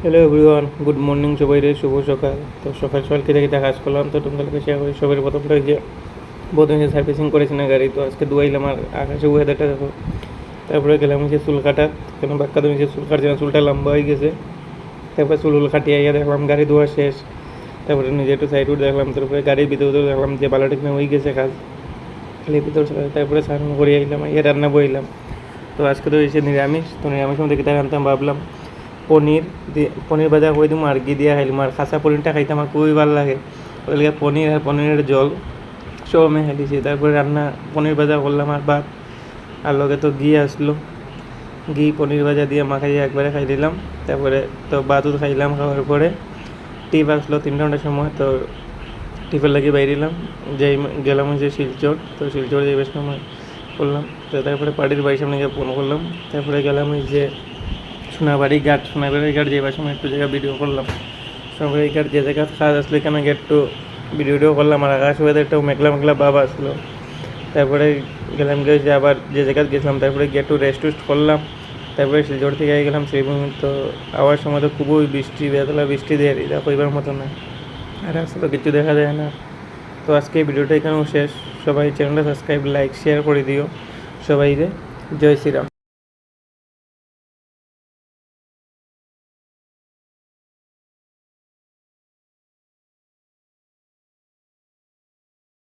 Hello everyone, good morning সবাই রে, শুভ সকাল। তো সকাল সকাল কেটে কেটে কাজ করলাম, তো তোমাদেরকে শেয়ার করি। সবের প্রথমটা যে প্রথমে সার্ভিসিং করেছি না গাড়ি, তো আজকে ধুয়াইলাম। আর আকাশে ওয়েদারটা দেখো। তারপরে গেলাম যে চুল কাটা, কেন বাক্কা তুমি যে চুল কাটছে না, চুলটা লম্বা হয়ে গেছে। তারপরে চুল কাটিয়ে আইয়া দেখলাম গাড়ি ধোয়া শেষ। তারপরে নিজে একটু সাইড উঠ দেখলাম, তারপরে গাড়ির ভিতরে দেখলাম যে বালো টেকনা হয়ে গেছে কাজ, খালি ভিতর। তারপরে স্নান করে আইলাম, আইয়া রান্না বইলাম। তো আজকে তো হয়েছে নিরামিষ, তো নিরামিষ মধ্যে কিতা আনতাম ভাবলাম পনির দিয়ে পনির ভাজা করে দিম আর ঘি দিয়া খাইলাম। আর খাসা পনিরটা খাইতে আমার খুবই ভালো লাগে, ওইদিকে পনির আর পনিরের জল সব আমি খাই দিয়েছি। তারপরে রান্না পনির ভাজা করলাম আর ভাত, আর লগে তো ঘি আসলো, ঘি পনির ভাজা দিয়ে মাখাইয়ে একবারে খাই দিলাম। তারপরে তো ভাতও খাইলাম, খাওয়ার পরে টিপ আসলো 3 ঘন্টার সময়। তো টিপের লাগিয়ে বাইরিলাম, যেই গেলাম যে শিলচর, তো শিলচর যাইবার সময় করলাম। তো তারপরে পার্টির বাড়ির সামনে গিয়ে ফোন করলাম। তারপরে গেলাম ওই যে সোনাবাড়ি ঘাট যাইবার সময় একটু জায়গা ভিডিও করলাম। সোনাবাড়ি ঘাট যে জায়গা কাজ আসলো এখানে গিয়ে একটু ভিডিও করলাম। আর আকাশ ওয়েদারটাও মেঘলা মেঘলা ভাব আসলো। তারপরে গেলাম গিয়ে যে আবার যে জায়গায় গেছিলাম, তারপরে গিয়ে একটু রেস্ট টেস্ট করলাম। তারপরে শিলচর থেকে গেলাম শ্রীভূমি। তো আওয়ার সময় তো খুবই বৃষ্টি, বেতলা বৃষ্টি দিয়ে এটা কইবার মতো না, আর আসলে কিছু দেখা যায় না। তো আজকে এই ভিডিওটা এখানেও শেষ। সবাই চ্যানেলটা সাবস্ক্রাইব, লাইক, শেয়ার করে দিও সবাইরে। জয় শ্রীরাম।